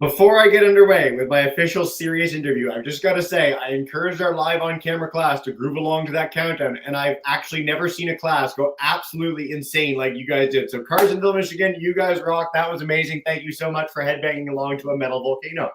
Before I get underway with my official serious interview, I've just got to say, I encouraged our live on camera class to groove along to that countdown, and I've actually never seen a class go absolutely insane like you guys did. So Carsonville, Michigan, you guys rock. That was amazing. Thank you so much for headbanging along to a metal volcano.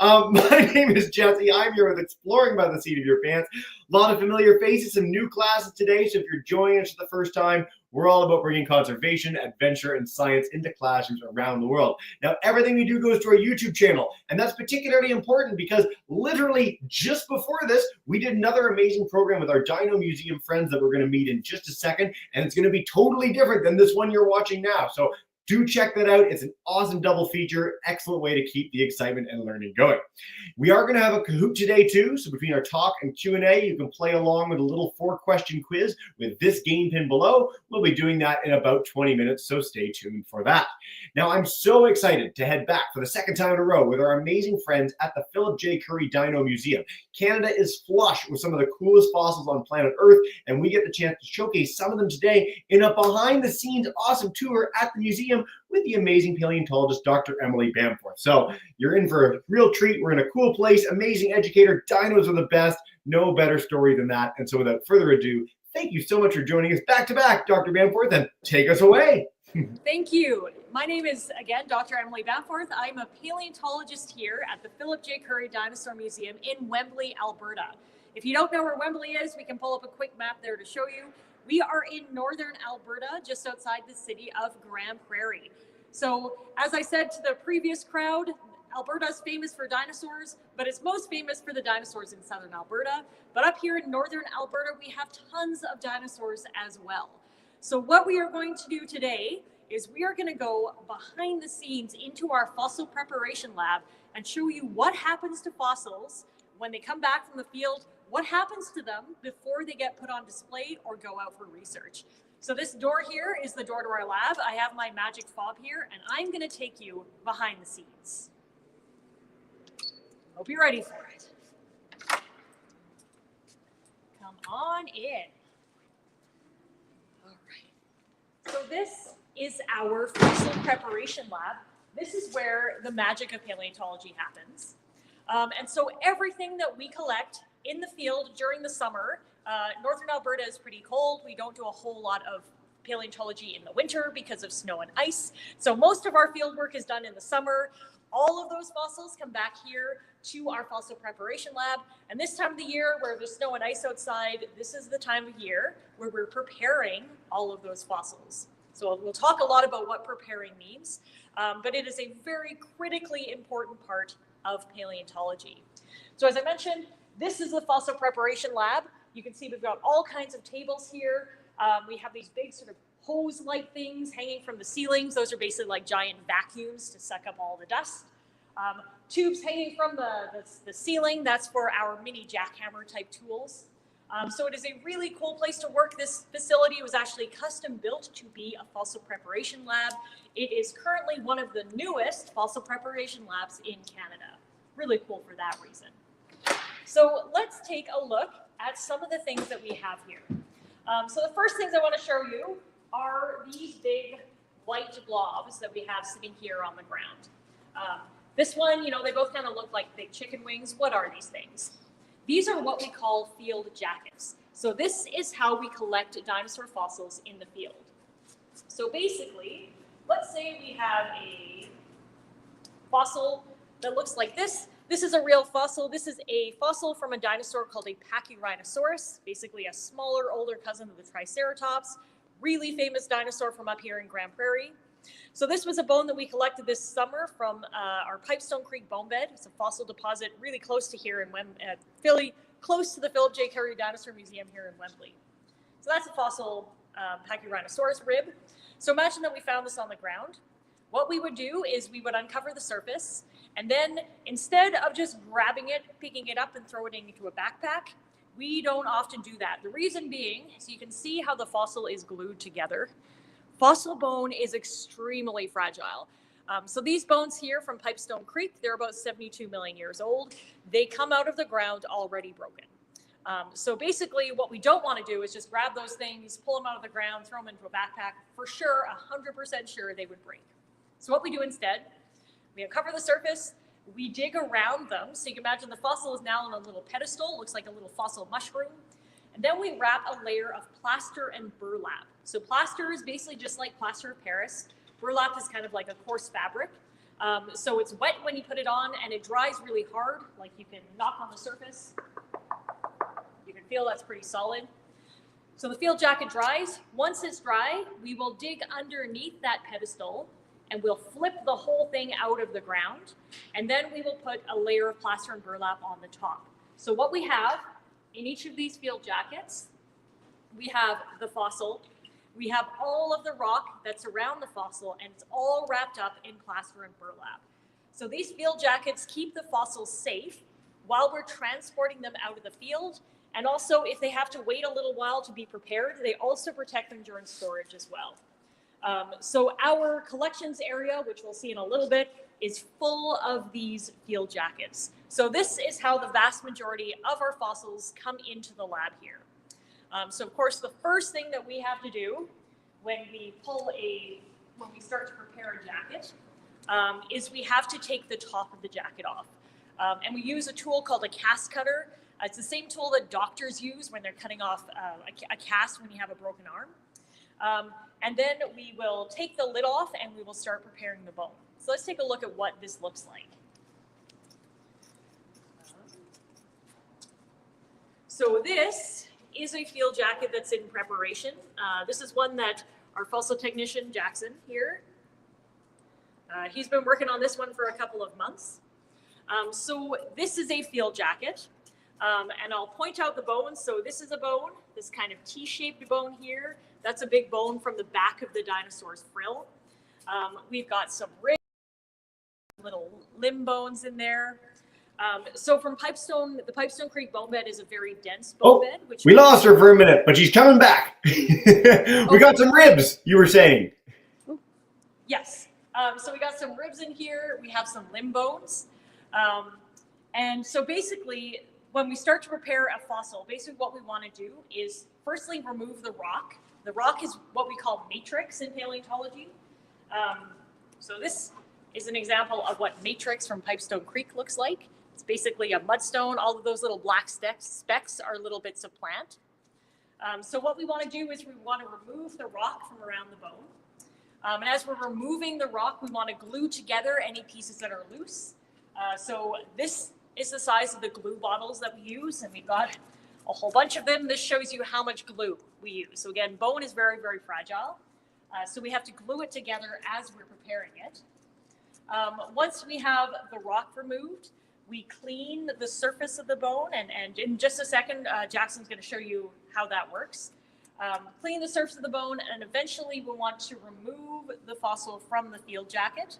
My name is Jesse. I'm here with Exploring by the Seat of Your Pants. A lot of familiar faces, some new classes today. So if you're joining us for the first time, we're all about bringing conservation, adventure, and science into classrooms around the world. Now, everything we do goes to our YouTube channel, and that's particularly important because literally just before this, we did another amazing program with our Dino Museum friends that we're going to meet in just a second, and it's going to be totally different than this one you're watching now. So do check that out. It's an awesome double feature. Excellent way to keep the excitement and learning going. We are going to have a Kahoot today too. So between our talk and Q&A, you can play along with a little 4-question quiz with this game pin below. We'll be doing that in about 20 minutes, so stay tuned for that. Now, I'm so excited to head back for the second time in a row with our amazing friends at the Phillip Currie Dino Museum. Canada is flush with some of the coolest fossils on planet Earth, and we get the chance to showcase some of them today in a behind-the-scenes awesome tour at the museum with the amazing paleontologist, Dr. Emily Bamforth. So you're in for a real treat. We're in a cool place, amazing educator. Dinos are the best. No better story than that. And so without further ado, thank you so much for joining us back to back, Dr. Bamforth, and take us away. Thank you. My name is, again, Dr. Emily Bamforth. I'm a paleontologist here at the Phillip Currie Dinosaur Museum in Wembley, Alberta. If you don't know where Wembley is, we can pull up a quick map there to show you. We are in northern Alberta, just outside the city of Grande Prairie. So, as I said to the previous crowd, Alberta's famous for dinosaurs, but it's most famous for the dinosaurs in southern Alberta. But up here in northern Alberta, we have tons of dinosaurs as well. So what we are going to do today is we are going to go behind the scenes into our fossil preparation lab and show you what happens to fossils when they come back from the field, what happens to them before they get put on display or go out for research. So this door here is the door to our lab. I have my magic fob here, and I'm going to take you behind the scenes. Hope you're ready for it. Come on in. All right. So this is our fossil preparation lab. This is where the magic of paleontology happens. And so everything that we collect in the field during the summer, northern Alberta is pretty cold. We don't do a whole lot of paleontology in the winter because of snow and ice. So most of our field work is done in the summer. All of those fossils come back here to our fossil preparation lab. And this time of the year where there's snow and ice outside, this is the time of year where we're preparing all of those fossils. So we'll talk a lot about what preparing means, but it is a very critically important part of paleontology. So as I mentioned, this is the fossil preparation lab. You can see we've got all kinds of tables here. We have these big sort of hose-like things hanging from the ceilings. Those are basically like giant vacuums to suck up all the dust. Tubes hanging from the ceiling, that's for our mini jackhammer type tools. So it is a really cool place to work. This facility was actually custom built to be a fossil preparation lab. It is currently one of the newest fossil preparation labs in Canada. Really cool for that reason. So let's take a look at some of the things that we have here. So the first things I want to show you are these big white blobs that we have sitting here on the ground. This one, you know, they both kind of look like big chicken wings. What are these things? These are what we call field jackets. So this is how we collect dinosaur fossils in the field. So basically, let's say we have a fossil that looks like this. This is a real fossil. This is a fossil from a dinosaur called a Pachyrhinosaurus, basically a smaller, older cousin of the Triceratops. Really famous dinosaur from up here in Grande Prairie. So this was a bone that we collected this summer from our Pipestone Creek bone bed. It's a fossil deposit really close to here in Philly, close to the Phillip Currie Dinosaur Museum here in Wembley. So that's a fossil Pachyrhinosaurus rib. So imagine that we found this on the ground. What we would do is we would uncover the surface, and then instead of just grabbing it, picking it up and throwing it into a backpack, we don't often do that. The reason being, so you can see how the fossil is glued together. Fossil bone is extremely fragile. So these bones here from Pipestone Creek, they're about 72 million years old. They come out of the ground already broken. So basically what we don't want to do is just grab those things, pull them out of the ground, throw them into a backpack. For sure, 100% sure they would break. So what we do instead, we uncover the surface, We dig around them. So you can imagine the fossil is now on a little pedestal, looks like a little fossil mushroom. And then we wrap a layer of plaster and burlap. So plaster is basically just like plaster of Paris. Burlap is kind of like a coarse fabric. So it's wet when you put it on and it dries really hard. Like you can knock on the surface. You can feel that's pretty solid. So the field jacket dries. Once it's dry, we will dig underneath that pedestal and we'll flip the whole thing out of the ground. And then we will put a layer of plaster and burlap on the top. So what we have in each of these field jackets, we have the fossil, we have all of the rock that's around the fossil, and it's all wrapped up in plaster and burlap. So these field jackets keep the fossils safe while we're transporting them out of the field. And also, if they have to wait a little while to be prepared, they also protect them during storage as well. So our collections area, which we'll see in a little bit, is full of these field jackets. So this is how the vast majority of our fossils come into the lab here. So of course, the first thing that we have to do when we start to prepare a jacket, is we have to take the top of the jacket off. And we use a tool called a cast cutter. It's the same tool that doctors use when they're cutting off a cast when you have a broken arm. And then we will take the lid off and we will start preparing the bone. So let's take a look at what this looks like. So this is a field jacket that's in preparation. This is one that our fossil technician, Jackson, here, he's been working on this one for a couple of months. So this is a field jacket. And I'll point out the bones. So this is a bone, this kind of T-shaped bone here. That's a big bone from the back of the dinosaur's frill. We've got some ribs, little limb bones in there. So from Pipestone, the Pipestone Creek bone bed is a very dense bone bed. Which we lost her for a minute, but she's coming back. We got some ribs, you were saying. Yes. So we got some ribs in here. We have some limb bones. And so basically, when we start to prepare a fossil, basically what we want to do is firstly remove the rock. The rock is what we call matrix in paleontology. So this is an example of what matrix from Pipestone Creek looks like. It's basically a mudstone. All of those little black specks are little bits of plant. So what we want to do is we want to remove the rock from around the bone. And as we're removing the rock, we want to glue together any pieces that are loose. So this is the size of the glue bottles that we use, and we've got a whole bunch of them. This shows you how much glue we use. So again, bone is very, very fragile. So we have to glue it together as we're preparing it. Once we have the rock removed, we clean the surface of the bone, and in just a second, Jackson's going to show you how that works. Clean the surface of the bone, and eventually we'll want to remove the fossil from the field jacket.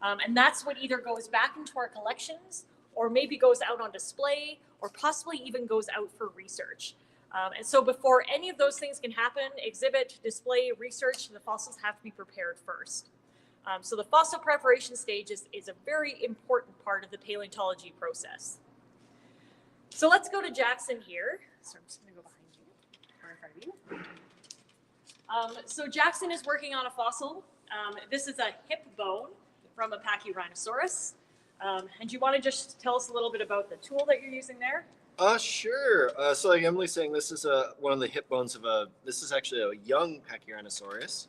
And that's what either goes back into our collections or maybe goes out on display or possibly even goes out for research. And so before any of those things can happen, exhibit, display, research, the fossils have to be prepared first. So the fossil preparation stage is a very important part of the paleontology process. So let's go to Jackson here. So I'm just going to go behind you or in front of you. So Jackson is working on a fossil. This is a hip bone from a Pachyrhinosaurus. And do you want to just tell us a little bit about the tool that you're using there? Sure. So like Emily's saying, this is one of the hip bones of this is actually a young Pachyrhinosaurus.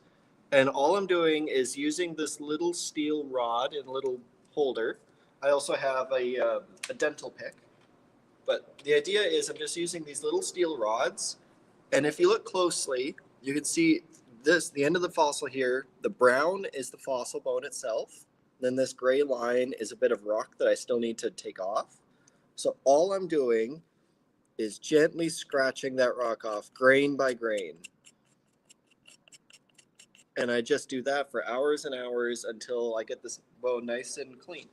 And all I'm doing is using this little steel rod and little holder. I also have a dental pick. But the idea is I'm just using these little steel rods. And if you look closely, you can see the end of the fossil here. The brown is the fossil bone itself. Then this gray line is a bit of rock that I still need to take off. So all I'm doing is gently scratching that rock off, grain by grain. And I just do that for hours and hours until I get this bone nice and clean.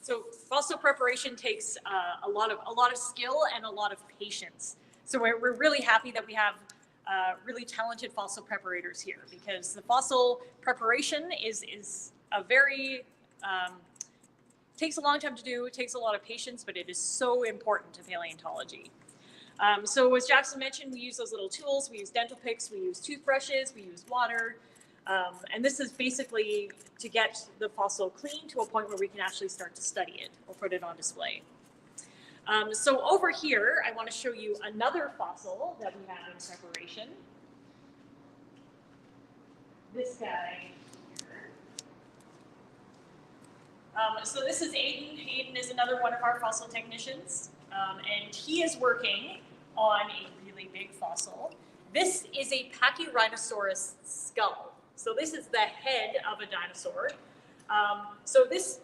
So fossil preparation takes a lot of skill and a lot of patience. So we're really happy that we have really talented fossil preparators here, because the fossil preparation is a very takes a long time to do. It takes a lot of patience, but it is so important to paleontology. So as Jackson mentioned, we use those little tools. We use dental picks, we use toothbrushes, we use water. And this is basically to get the fossil clean to a point where we can actually start to study it or put it on display. So over here, I want to show you another fossil that we have in preparation. This guy here. So this is Aiden. Aiden is another one of our fossil technicians, and he is working on a really big fossil. This is a Pachyrhinosaurus skull. So this is the head of a dinosaur. So this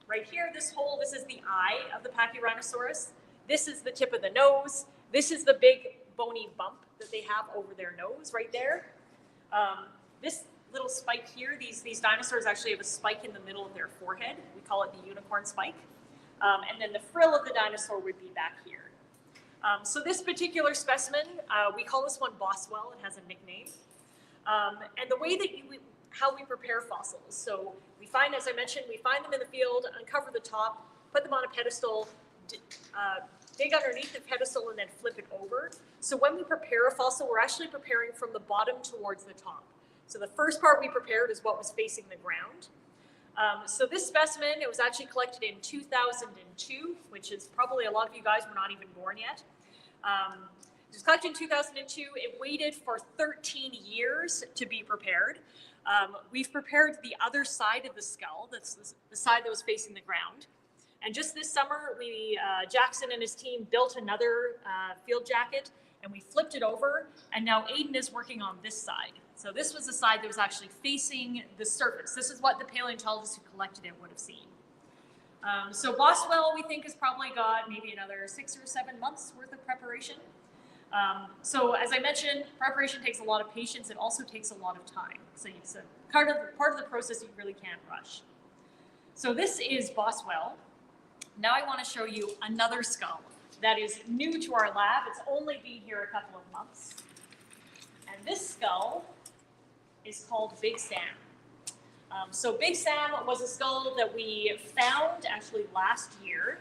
right here, this hole, this is the eye of the Pachyrhinosaurus. This is the tip of the nose. This is the big bony bump that they have over their nose right there. This little spike here, these dinosaurs actually have a spike in the middle of their forehead. We call it the unicorn spike. And then the frill of the dinosaur would be back here. So this particular specimen, we call this one Boswell. It has a nickname. And the way that how we prepare fossils. So we find, as I mentioned, we find them in the field, uncover the top, put them on a pedestal, dig underneath the pedestal, and then flip it over. So when we prepare a fossil, we're actually preparing from the bottom towards the top. So the first part we prepared is what was facing the ground. So this specimen, it was actually collected in 2002, which is probably a lot of you guys were not even born yet. It was collected in 2002. It waited for 13 years to be prepared. We've prepared the other side of the skull, that's the side that was facing the ground. And just this summer, Jackson and his team built another field jacket, and we flipped it over, and now Aiden is working on this side. So this was the side that was actually facing the surface. This is what the paleontologist who collected it would have seen. So Boswell, we think, has probably got maybe another 6 or 7 months worth of preparation. So as I mentioned, preparation takes a lot of patience. It also takes a lot of time. So it's a part of the process you really can't rush. So this is Boswell. Now I want to show you another skull that is new to our lab. It's only been here a couple of months. And this skull is called Big Sam. So Big Sam was a skull that we found actually last year.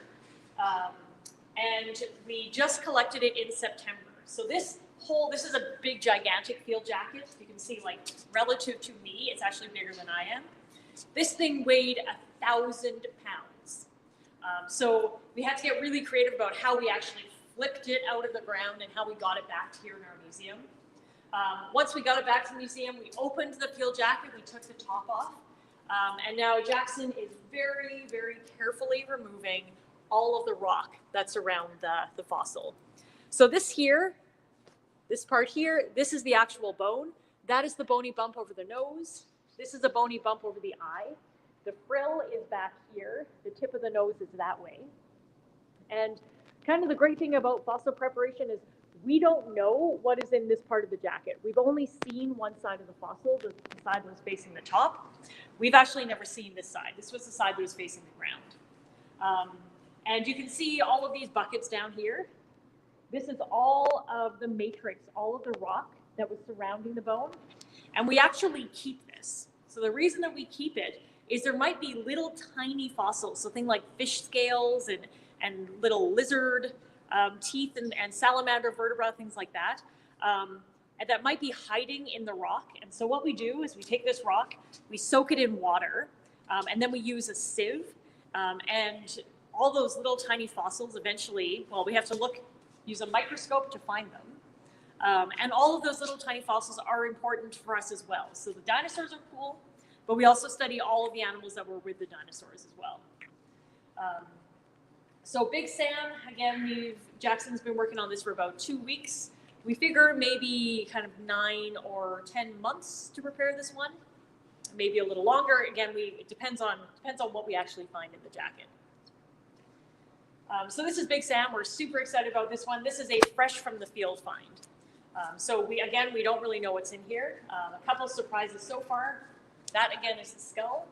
And we just collected it in September. So this is a big, gigantic field jacket. You can see, like, relative to me, it's actually bigger than I am. This thing weighed 1,000 pounds. So we had to get really creative about how we actually flipped it out of the ground and how we got it back here in our museum. Once we got it back to the museum, we opened the field jacket, we took the top off, and now Jackson is very, very carefully removing all of the rock that's around the fossil. So this part here, this is the actual bone. That is the bony bump over the nose. This is a bony bump over the eye. The frill is back here. The tip of the nose is that way. And kind of the great thing about fossil preparation is we don't know what is in this part of the jacket. We've only seen one side of the fossil, the side that was facing the top. We've actually never seen this side. This was the side that was facing the ground. And you can see all of these buckets down here. This is all of the matrix, all of the rock that was surrounding the bone. And we actually keep this. So the reason that we keep it is there might be little tiny fossils, so things like fish scales and little lizard teeth and salamander vertebra, things like that, and that might be hiding in the rock. And so what we do is we take this rock, we soak it in water, and then we use a sieve, and all those little tiny fossils eventually, well, we have to use a microscope to find them. And all of those little tiny fossils are important for us as well. So the dinosaurs are cool, but we also study all of the animals that were with the dinosaurs as well. So Big Sam, again, Jackson's been working on this for about 2 weeks. We figure maybe kind of 9 or 10 months to prepare this one, maybe a little longer. Again, it depends on what we actually find in the jacket. So this is Big Sam. We're super excited about this one. This is a fresh from the field find. So we don't really know what's in here. A couple surprises so far. That again is the skull,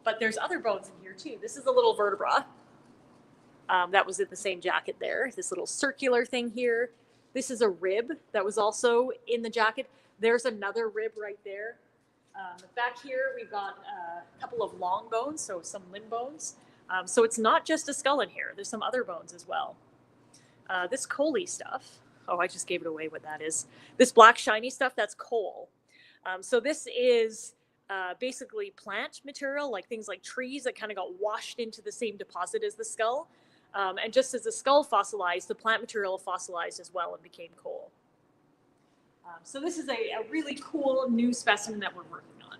but there's other bones in here too. This is a little vertebra that was in the same jacket there. This little circular thing here. This is a rib that was also in the jacket. There's another rib right there. Back here we've got a couple of long bones, so some limb bones. So it's not just a skull in here. There's some other bones as well. This coaly stuff. Oh, I just gave it away what that is. This black shiny stuff, that's coal. So this is basically plant material, like things like trees that kind of got washed into the same deposit as the skull. And just as the skull fossilized, the plant material fossilized as well and became coal. So this is a really cool new specimen that we're working on.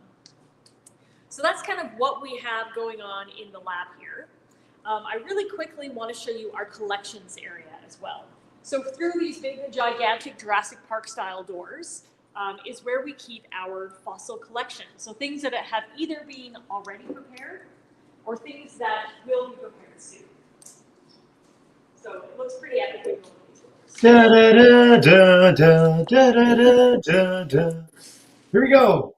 So that's kind of what we have going on in the lab here. I really quickly want to show you our collections area as well. So through these big, gigantic Jurassic Park style doors is where we keep our fossil collection. So things that have either been already prepared or things that will be prepared soon. So it looks pretty epic when you look at these doors. Da, da, da, da, da, da, da, da. Here we go.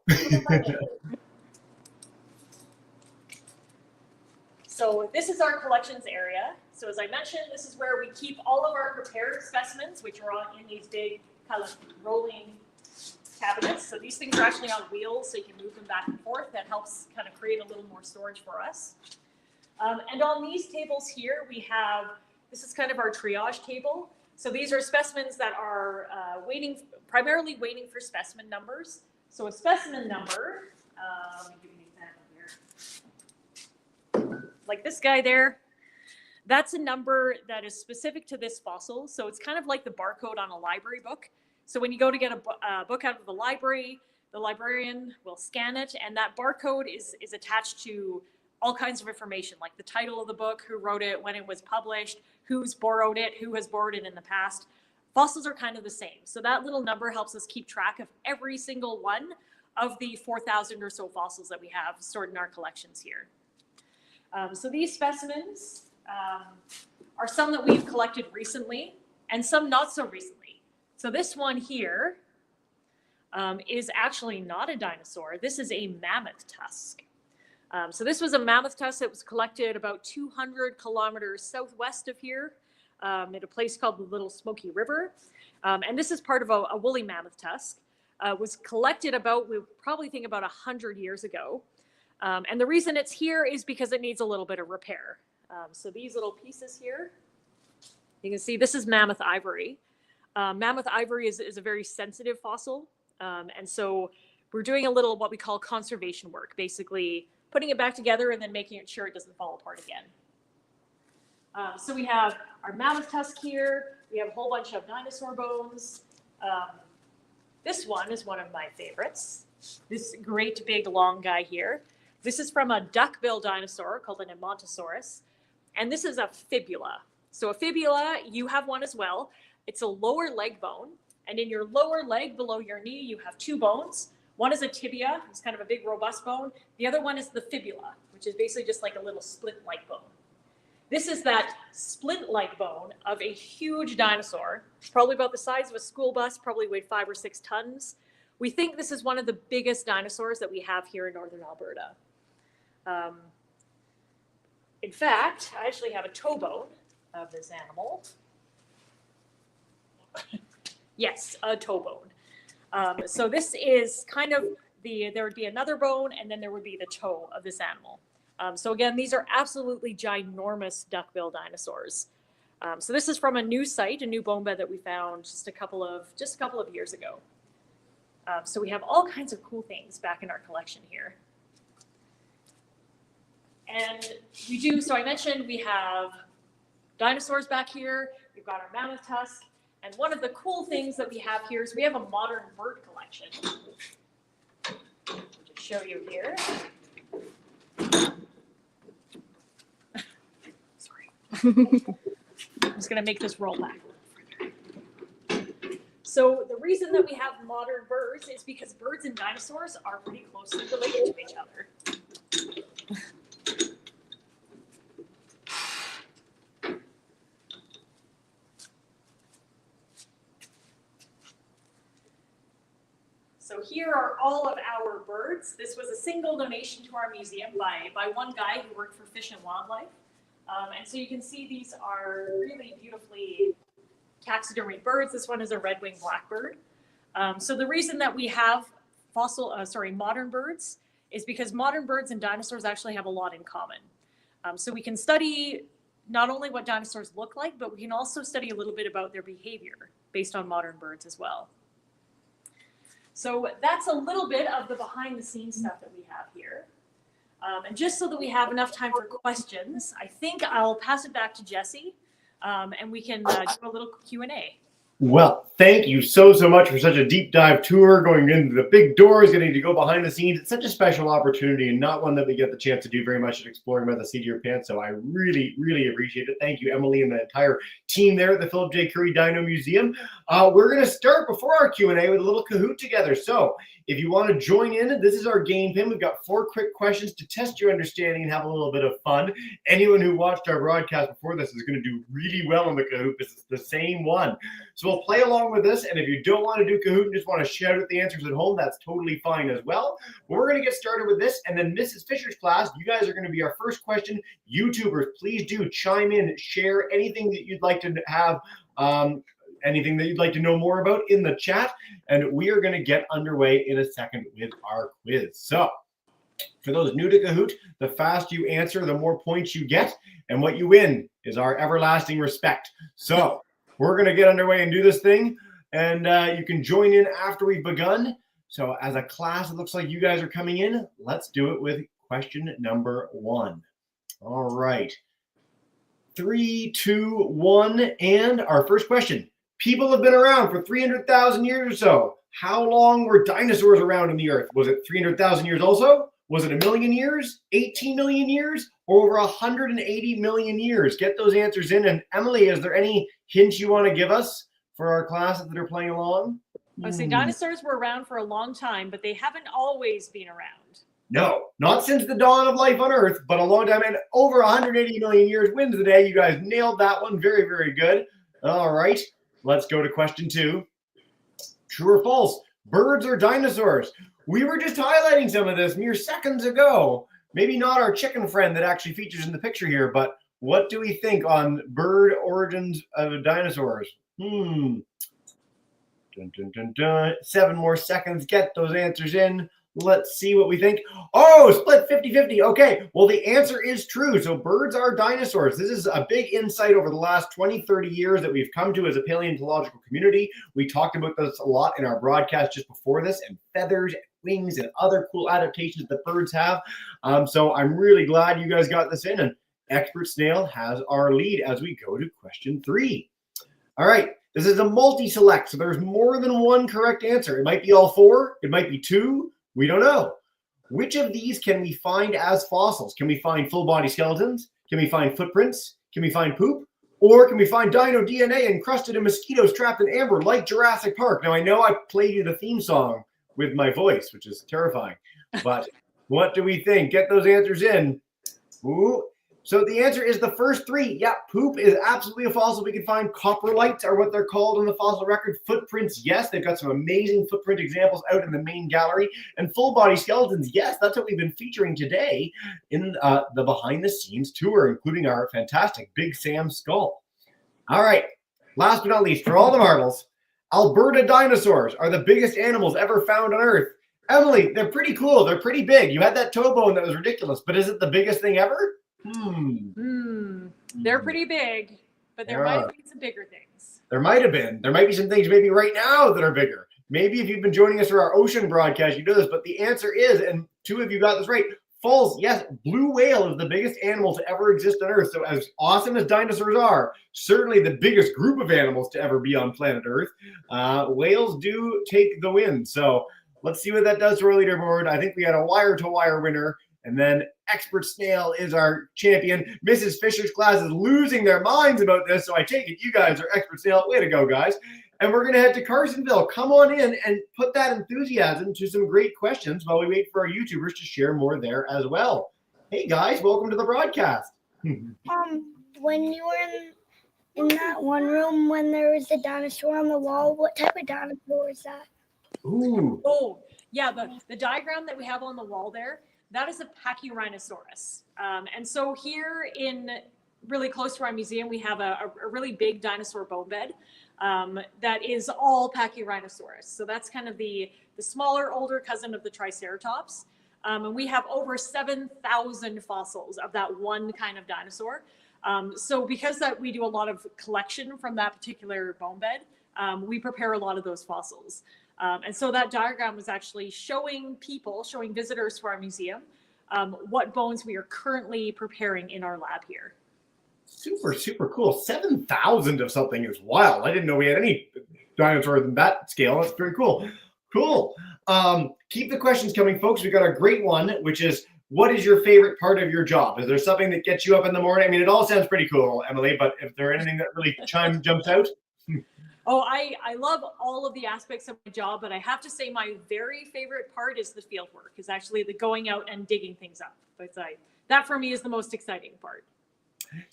So this is our collections area. So as I mentioned, this is where we keep all of our prepared specimens, which are in these big kind of rolling cabinets. So these things are actually on wheels, so you can move them back and forth. That helps kind of create a little more storage for us. And on these tables here, we have, this is kind of our triage table. So these are specimens that are primarily waiting for specimen numbers. So a specimen number, let me give you an example here. Like this guy there, that's a number that is specific to this fossil. So it's kind of like the barcode on a library book. So when you go to get a book out of the library, the librarian will scan it, and that barcode is attached to all kinds of information, like the title of the book, who wrote it, when it was published, who's borrowed it, who has borrowed it in the past. Fossils are kind of the same. So that little number helps us keep track of every single one of the 4,000 or so fossils that we have stored in our collections here. So these specimens are some that we've collected recently and some not so recently. So this one here is actually not a dinosaur. This is a mammoth tusk. So this was a mammoth tusk that was collected about 200 kilometers southwest of here at a place called the Little Smoky River. And this is part of a woolly mammoth tusk. Was collected about, we probably think about 100 years ago. And the reason it's here is because it needs a little bit of repair. So these little pieces here, you can see this is mammoth ivory. Mammoth ivory is a very sensitive fossil. And so we're doing a little what we call conservation work, basically putting it back together and then making sure it doesn't fall apart again. So we have our mammoth tusk here. We have a whole bunch of dinosaur bones. This one is one of my favorites. This great big long guy here. This is from a duck-bill dinosaur called an Edmontosaurus. And this is a fibula. So a fibula, you have one as well. It's a lower leg bone. And in your lower leg below your knee, you have two bones. One is a tibia. It's kind of a big, robust bone. The other one is the fibula, which is basically just like a little splint-like bone. This is that splint-like bone of a huge dinosaur, probably about the size of a school bus, probably weighed 5 or 6 tons. We think this is one of the biggest dinosaurs that we have here in northern Alberta. In fact, I actually have a toe bone of this animal. Yes, a toe bone. So this is kind of there would be another bone, and then there would be the toe of this animal. So again, these are absolutely ginormous duckbill dinosaurs. So this is from a new site, a new bone bed that we found just a couple of years ago. So we have all kinds of cool things back in our collection here. And we do, so I mentioned we have dinosaurs back here. We've got our mammoth tusk. And one of the cool things that we have here is we have a modern bird collection. I'll just show you here. Sorry. I'm just going to make this roll back a little further. So the reason that we have modern birds is because birds and dinosaurs are pretty closely related to each other. So here are all of our birds. This was a single donation to our museum by one guy who worked for Fish and Wildlife. And so you can see these are really beautifully taxidermied birds. This one is a red-winged blackbird. So the reason that we have modern birds is because modern birds and dinosaurs actually have a lot in common. So we can study not only what dinosaurs look like, but we can also study a little bit about their behavior based on modern birds as well. So that's a little bit of the behind the scenes stuff that we have here. And just so that we have enough time for questions, I think I'll pass it back to Jesse, and we can do a little Q&A. Well, thank you so much for such a deep dive tour, going into the big doors, getting to go behind the scenes. It's such a special opportunity and not one that we get the chance to do very much at Exploring by the Seat of Your Pants. So I really, really appreciate it. Thank you, Emily, and the entire team there at the Phillip J. Currie Dino Museum. We're going to start before our Q&A with a little Kahoot together. So if you want to join in, this is our game pin. We've got 4 quick questions to test your understanding and have a little bit of fun. Anyone who watched our broadcast before this is going to do really well on the Kahoot. This is the same one. So we'll play along with this, and if you don't want to do Kahoot and just want to shout out the answers at home, that's totally fine as well. But we're going to get started with this, and then Mrs. Fisher's class, you guys are going to be our first question. YouTubers, please do chime in, share anything that you'd like to have, anything that you'd like to know more about in the chat, and we are going to get underway in a second with our quiz. So for those new to Kahoot, the faster you answer, the more points you get, and what you win is our everlasting respect. So we're going to get underway and do this thing, and you can join in after we've begun. So as a class, it looks like you guys are coming in. Let's do it with question number 1. All right. 3, 2, 1, and our first question. People have been around for 300,000 years or so. How long were dinosaurs around in the Earth? Was it 300,000 years also? Was it 1 million years, 18 million years, or over 180 million years? Get those answers in. And Emily, is there any hints you want to give us for our classes that are playing along? I would say dinosaurs were around for a long time, but they haven't always been around. No, not since the dawn of life on Earth, but a long time. And over 180 million years wins the day. You guys nailed that one. Very, very good. All right. Let's go to question 2. True or false? Birds or dinosaurs? We were just highlighting some of this mere seconds ago. Maybe not our chicken friend that actually features in the picture here, but what do we think on bird origins of dinosaurs? Dun, dun, dun, dun. 7 more seconds. Get those answers in. Let's see what we think. Oh, split 50-50. Okay, well, the answer is true. So birds are dinosaurs. This is a big insight over the last 20, 30 years that we've come to as a paleontological community. We talked about this a lot in our broadcast just before this, and feathers and wings and other cool adaptations that birds have. So I'm really glad you guys got this in, and Expert Snail has our lead as we go to question 3. All right. This is a multi-select, so there's more than one correct answer. It might be all 4. It might be 2. We don't know. Which of these can we find as fossils? Can we find full body skeletons? Can we find footprints? Can we find poop? Or can we find dino DNA encrusted in mosquitoes trapped in amber like Jurassic Park? Now, I know I played you the theme song with my voice, which is terrifying. But what do we think? Get those answers in. Ooh. So the answer is the first 3. Yeah, poop is absolutely a fossil. We can find coprolites are what they're called on the fossil record. Footprints, yes, they've got some amazing footprint examples out in the main gallery. And full body skeletons, yes, that's what we've been featuring today in the behind the scenes tour, including our fantastic Big Sam skull. All right, last but not least, for all the marbles, Alberta dinosaurs are the biggest animals ever found on Earth. Emily, they're pretty cool. They're pretty big. You had that toe bone that was ridiculous, but is it the biggest thing ever? They're pretty big, but there might have been some bigger things. There might have been. There might be some things maybe right now that are bigger. Maybe if you've been joining us for our ocean broadcast, you know this, but the answer is, and 2 of you got this right, false. Yes, blue whale is the biggest animal to ever exist on Earth. So as awesome as dinosaurs are, certainly the biggest group of animals to ever be on planet Earth, whales do take the win. So let's see what that does to our leaderboard. I think we had a wire-to-wire winner. And then Expert Snail is our champion. Mrs. Fisher's class is losing their minds about this, so I take it you guys are Expert Snail. Way to go, guys. And we're going to head to Carsonville. Come on in and put that enthusiasm to some great questions while we wait for our YouTubers to share more there as well. Hey, guys, welcome to the broadcast. When you were in that one room when there was a dinosaur on the wall, what type of dinosaur is that? Ooh. Oh, yeah, the diagram that we have on the wall there, that is a Pachyrhinosaurus. And so here in really close to our museum, we have a really big dinosaur bone bed that is all Pachyrhinosaurus. So that's kind of the smaller, older cousin of the Triceratops. And we have over 7,000 fossils of that one kind of dinosaur. So because that we do a lot of collection from that particular bone bed, we prepare a lot of those fossils. And so that diagram was actually showing visitors to our museum, what bones we are currently preparing in our lab here. Super, super cool. 7,000 of something is wild. I didn't know we had any dinosaurs in that scale. That's very cool. Cool. Keep the questions coming, folks. We got a great one, which is, what is your favorite part of your job? Is there something that gets you up in the morning? I mean, it all sounds pretty cool, Emily, but if there anything that really jumps out? Oh, I love all of the aspects of my job, but I have to say my very favorite part is the field work, is actually the going out and digging things up. But that for me is the most exciting part.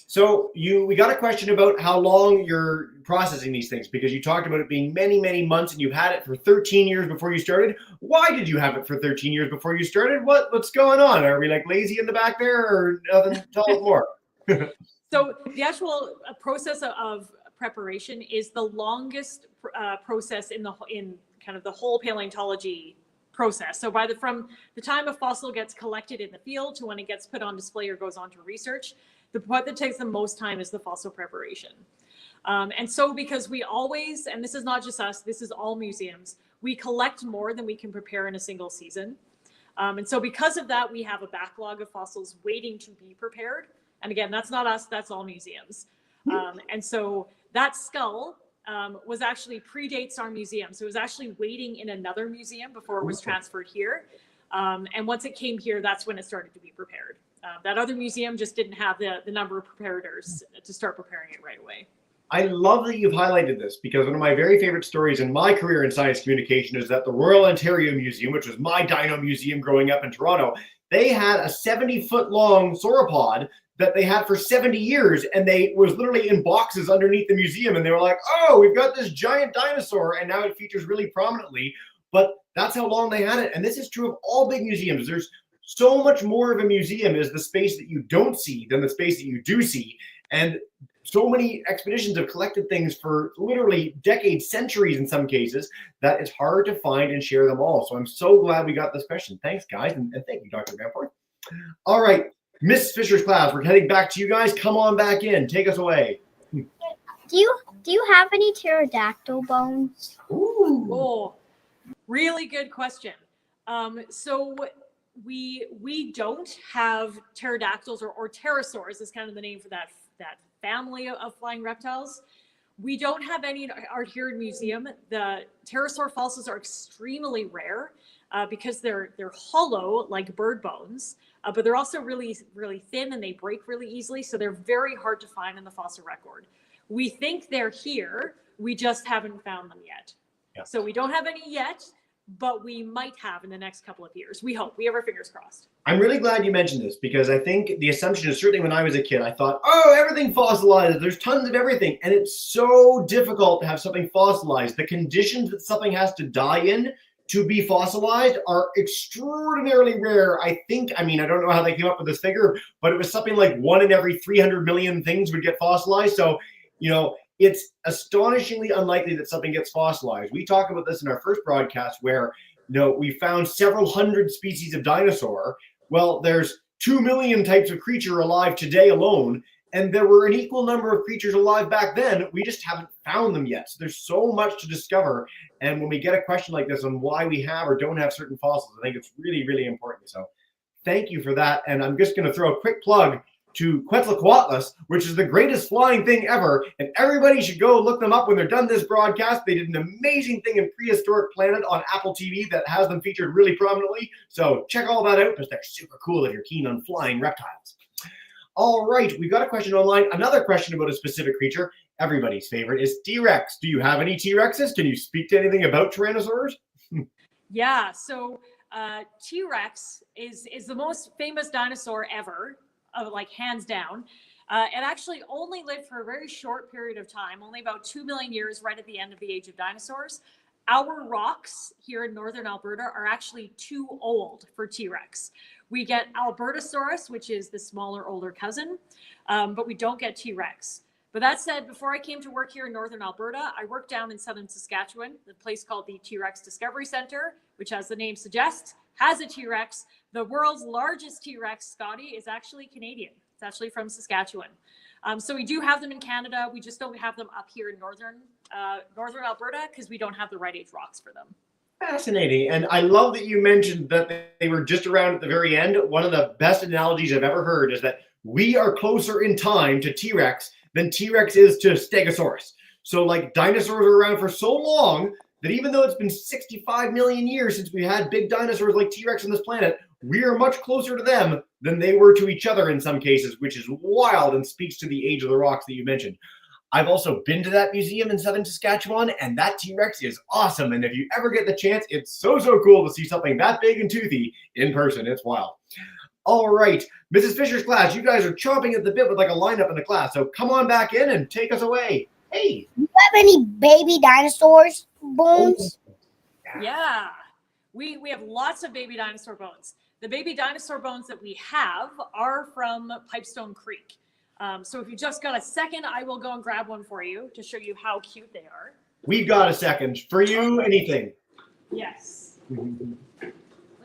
So we got a question about how long you're processing these things, because you talked about it being many, many months, and you've had it for 13 years before you started. Why did you have it for 13 years before you started? What's going on? Are we like lazy in the back there, or nothing? Tell us more. So the actual process of preparation is the longest process in kind of the whole paleontology process. So from the time a fossil gets collected in the field to when it gets put on display or goes on to research, the part that takes the most time is the fossil preparation. And so because we always, and this is not just us, this is all museums, we collect more than we can prepare in a single season. And so because of that, we have a backlog of fossils waiting to be prepared. And again, that's not us, that's all museums. And so that skull was actually predates our museum. So it was actually waiting in another museum before it was transferred here. And once it came here, that's when it started to be prepared. That other museum just didn't have the number of preparators to start preparing it right away. I love that you've highlighted this, because one of my very favorite stories in my career in science communication is that the Royal Ontario Museum, which was my dino museum growing up in Toronto, they had a 70-foot long sauropod that they had for 70 years, and they was literally in boxes underneath the museum, and they were like, oh, we've got this giant dinosaur, and now it features really prominently. But that's how long they had it. And this is true of all big museums. There's so much more of a museum is the space that you don't see than the space that you do see. And so many expeditions have collected things for literally decades, centuries in some cases, that it's hard to find and share them all. So I'm so glad we got this question. Thanks, guys. And thank you, Dr. Bamforth. All right, Miss Fisher's class, we're heading back to you guys. Come on back in. Take us away. Do you have any pterodactyl bones? Ooh. Oh, really good question. So we don't have pterodactyls or pterosaurs is kind of the name for that family of flying reptiles. We don't have any in our here in museum. The pterosaur fossils are extremely rare because they're hollow like bird bones, but they're also really, really thin and they break really easily. So they're very hard to find in the fossil record. We think they're here. We just haven't found them yet. Yeah. So we don't have any yet, but we might have in the next couple of years. We hope. We have our fingers crossed. I'm really glad you mentioned this, because I think the assumption is, certainly when I was a kid, I thought, oh, everything fossilized. There's tons of everything. And it's so difficult to have something fossilized. The conditions that something has to die in to be fossilized are extraordinarily rare. I mean, I don't know how they came up with this figure, but it was something like 1 in every 300 million things would get fossilized. So, it's astonishingly unlikely that something gets fossilized. We talked about this in our first broadcast where, we found several hundred species of dinosaur. Well, there's 2 million types of creature alive today alone, and there were an equal number of creatures alive back then. We just haven't found them yet. So there's so much to discover. And when we get a question like this on why we have or don't have certain fossils, I think it's really, really important. So thank you for that. And I'm just going to throw a quick plug to Quetzalcoatlus, which is the greatest flying thing ever. And everybody should go look them up when they're done this broadcast. They did an amazing thing in Prehistoric Planet on Apple TV that has them featured really prominently. So check all that out, because they're super cool if you're keen on flying reptiles. All right, we've got a question online. Another question about a specific creature. Everybody's favorite is T-Rex. Do you have any T-Rexes? Can you speak to anything about Tyrannosaurs? Yeah, so T-Rex is the most famous dinosaur ever. Like hands down. It actually only lived for a very short period of time, only about 2 million years, right at the end of the age of dinosaurs. Our rocks here in northern Alberta are actually too old for T-Rex. We get Albertosaurus, which is the smaller, older cousin, but we don't get T-Rex. But that said, before I came to work here in northern Alberta, I worked down in southern Saskatchewan, the place called the T-Rex Discovery Center, which, as the name suggests, has a T-Rex. The world's largest T-Rex, Scotty, is actually Canadian. It's actually from Saskatchewan. So we do have them in Canada. We just don't have them up here in northern Alberta because we don't have the right age rocks for them. Fascinating. And I love that you mentioned that they were just around at the very end. One of the best analogies I've ever heard is that we are closer in time to T-Rex than T-Rex is to Stegosaurus. So like dinosaurs are around for so long that even though it's been 65 million years since we had big dinosaurs like T-Rex on this planet, we are much closer to them than they were to each other in some cases, which is wild and speaks to the age of the rocks that you mentioned. I've also been to that museum in southern Saskatchewan, and that T-Rex is awesome. And if you ever get the chance, it's so cool to see something that big and toothy in person. It's wild. All right, Mrs. Fisher's class, you guys are chomping at the bit with like a lineup in the class. So come on back in and take us away. Hey. Do you have any baby dinosaurs bones? Yeah, we have lots of baby dinosaur bones. The baby dinosaur bones that we have are from Pipestone Creek. So if you just got a second, I will go and grab one for you to show you how cute they are. We've got a second. For you, anything. Yes. Let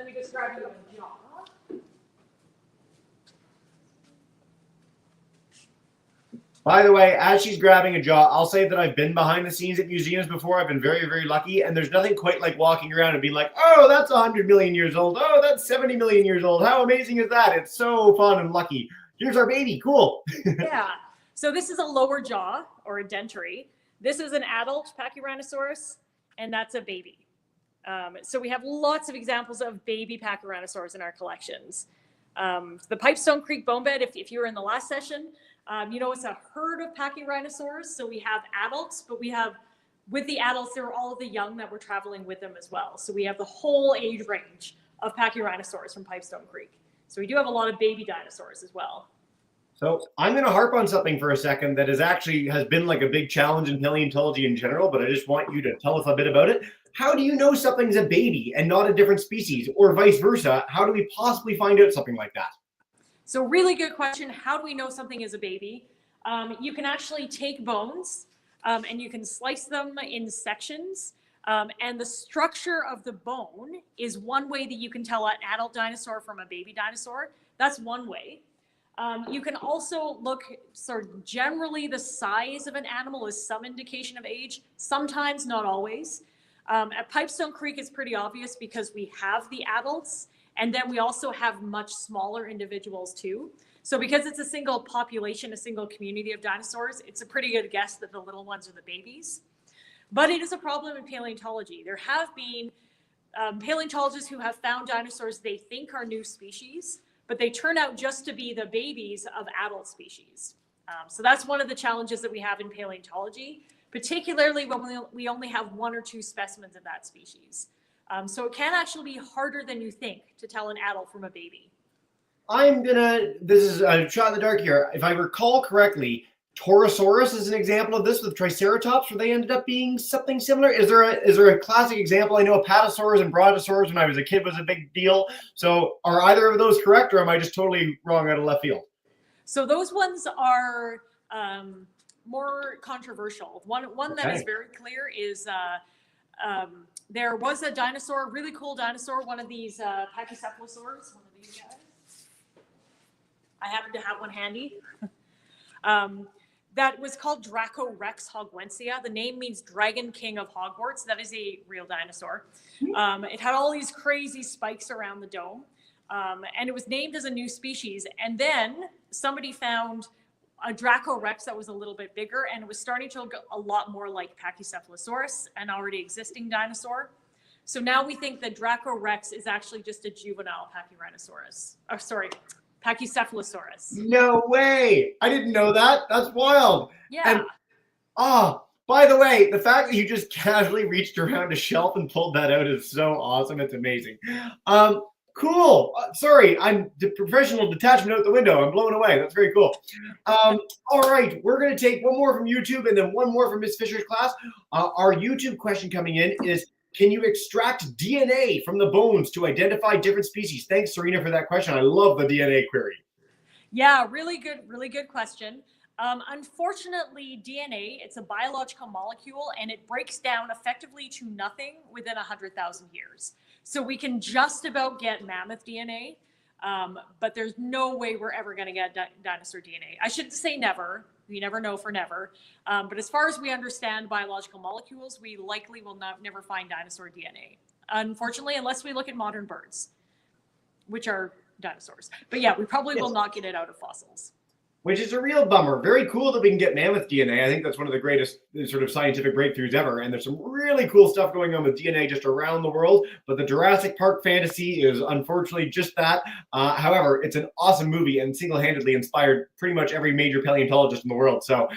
me just grab you a jaw. By the way, as she's grabbing a jaw, I'll say that I've been behind the scenes at museums before. I've been very lucky, and there's nothing quite like walking around and being like, oh, that's 100 million years old. Oh, that's 70 million years old. How amazing is that? It's so fun and lucky. Here's our baby. Cool. Yeah. So this is a lower jaw or a dentary. This is an adult Pachyrhinosaurus, and that's a baby. So we have lots of examples of baby Pachyrhinosaurs in our collections. The Pipestone Creek bone bed, if you were in the last session, you know, it's a herd of Pachyrhinosaurs. So we have adults, but we have, with the adults, there are all of the young that were traveling with them as well. So we have the whole age range of Pachyrhinosaurs from Pipestone Creek. So we do have a lot of baby dinosaurs as well. So I'm going to harp on something for a second that has been like a big challenge in paleontology in general, but I just want you to tell us a bit about it. How do you know something's a baby and not a different species, or vice versa? How do we possibly find out something like that? So really good question. How do we know something is a baby? You can actually take bones and you can slice them in sections. And the structure of the bone is one way that you can tell an adult dinosaur from a baby dinosaur. That's one way. You can also look, sort of generally the size of an animal is some indication of age, sometimes, not always. At Pipestone Creek, it's pretty obvious because we have the adults, and then we also have much smaller individuals too. So because it's a single population, a single community of dinosaurs, it's a pretty good guess that the little ones are the babies. But it is a problem in paleontology. There have been paleontologists who have found dinosaurs they think are new species, but they turn out just to be the babies of adult species. So that's one of the challenges that we have in paleontology, particularly when we only have one or two specimens of that species. So it can actually be harder than you think to tell an adult from a baby. This is a shot in the dark here. If I recall correctly, Torosaurus is an example of this with Triceratops, where they ended up being something similar. Is there a classic example? I know Apatosaurus and Brontosaurus when I was a kid was a big deal. So are either of those correct, or am I just totally wrong out of left field? So those ones are more controversial. One that is very clear is there was a dinosaur, really cool dinosaur, one of these Pachycephalosaurs, one of these guys. I happen to have one handy. That was called Dracorex hogwensia. The name means Dragon King of Hogwarts. That is a real dinosaur. It had all these crazy spikes around the dome. And it was named as a new species. And then somebody found a Dracorex that was a little bit bigger, and it was starting to look a lot more like Pachycephalosaurus, an already existing dinosaur. So now we think that Dracorex is actually just a juvenile Pachycephalosaurus. No way! I didn't know that. That's wild. Yeah. And by the way, the fact that you just casually reached around a shelf and pulled that out is so awesome. It's amazing. Cool. Sorry, I'm the professional detachment out the window. I'm blown away. That's very cool. All right, we're going to take one more from YouTube and then one more from Miss Fisher's class. Our YouTube question coming in is, can you extract DNA from the bones to identify different species? Thanks, Serena, for that question. I love the DNA query. Yeah, really good question. Unfortunately, DNA, it's a biological molecule, and it breaks down effectively to nothing within 100,000 years. So we can just about get mammoth DNA, but there's no way we're ever going to get dinosaur DNA. I shouldn't say never. We never know for never. But as far as we understand biological molecules, we likely will never find dinosaur DNA. unfortunately, unless we look at modern birds, which are dinosaurs. But yeah, we probably will not get it out of fossils. Which is a real bummer. Very cool that we can get mammoth DNA. I think that's one of the greatest sort of scientific breakthroughs ever. And there's some really cool stuff going on with DNA just around the world. But the Jurassic Park fantasy is unfortunately just that. However, it's an awesome movie and single-handedly inspired pretty much every major paleontologist in the world. So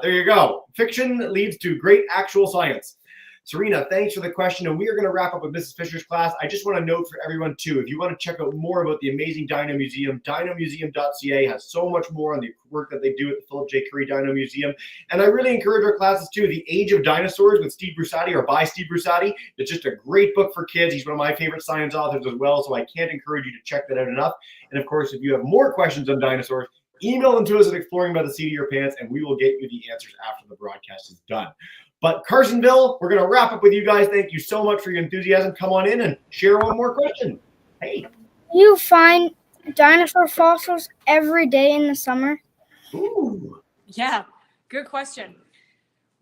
there you go. Fiction leads to great actual science. Serena, thanks for the question. And we are going to wrap up with Mrs. Fisher's class. I just want to note for everyone, too, if you want to check out more about the amazing Dino Museum, dinomuseum.ca has so much more on the work that they do at the Phillip J. Currie Dino Museum. And I really encourage our classes, too. The Age of Dinosaurs with Steve Brusati, or by Steve Brusati. It's just a great book for kids. He's one of my favorite science authors as well, so I can't encourage you to check that out enough. And, of course, if you have more questions on dinosaurs, email them to us at exploring by the seat of your pants, and we will get you the answers after the broadcast is done. But Carsonville, we're going to wrap up with you guys. Thank you so much for your enthusiasm. Come on in and share one more question. Hey. You find dinosaur fossils every day in the summer? Ooh. Yeah, good question.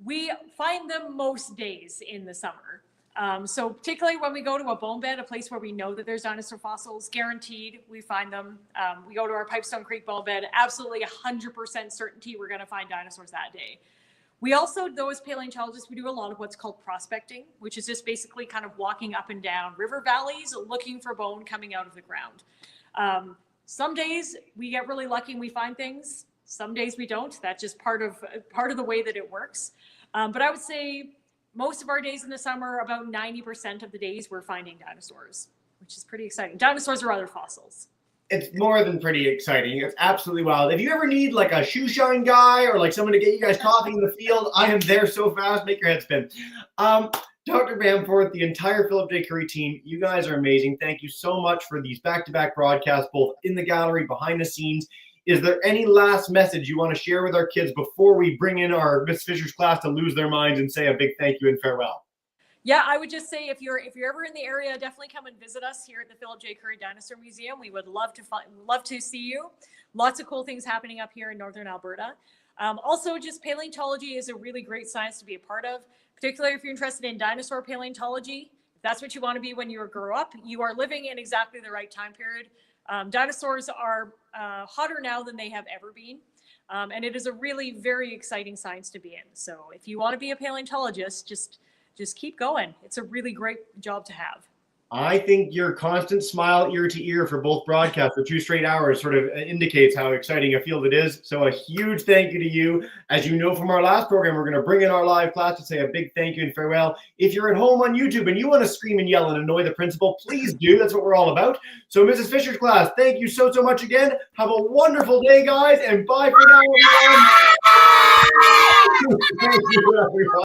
We find them most days in the summer. So particularly when we go to a bone bed, a place where we know that there's dinosaur fossils, guaranteed we find them. We go to our Pipestone Creek bone bed, absolutely 100% certainty we're going to find dinosaurs that day. We also, though, as paleontologists, we do a lot of what's called prospecting, which is just basically kind of walking up and down river valleys, looking for bone coming out of the ground. Some days we get really lucky and we find things. Some days we don't. That's just part of the way that it works. But I would say most of our days in the summer, about 90% of the days, we're finding dinosaurs, which is pretty exciting. Dinosaurs or other fossils. It's more than pretty exciting. It's absolutely wild. If you ever need like a shoe shine guy or like someone to get you guys coffee in the field, I am there so fast. Make your head spin. Dr. Bamforth, the entire Phillip J. Currie team, you guys are amazing. Thank you so much for these back-to-back broadcasts, both in the gallery, behind the scenes. Is there any last message you want to share with our kids before we bring in our Miss Fisher's class to lose their minds and say a big thank you and farewell? Yeah, I would just say if you're ever in the area, definitely come and visit us here at the Phillip J. Currie Dinosaur Museum. We would love to see you. Lots of cool things happening up here in northern Alberta. Also, just paleontology is a really great science to be a part of, particularly if you're interested in dinosaur paleontology. If that's what you want to be when you grow up, you are living in exactly the right time period. Dinosaurs are hotter now than they have ever been. And it is a really very exciting science to be in. So if you want to be a paleontologist, just keep going. It's a really great job to have. I think your constant smile ear to ear for both broadcasts for 2 straight hours sort of indicates how exciting a field it is. So a huge thank you to you. As you know from our last program, we're going to bring in our live class to say a big thank you and farewell. If you're at home on YouTube and you want to scream and yell and annoy the principal, please do. That's what we're all about. So Mrs. Fisher's class, thank you so much again. Have a wonderful day, guys, and bye for now, everyone. Thank you, everyone.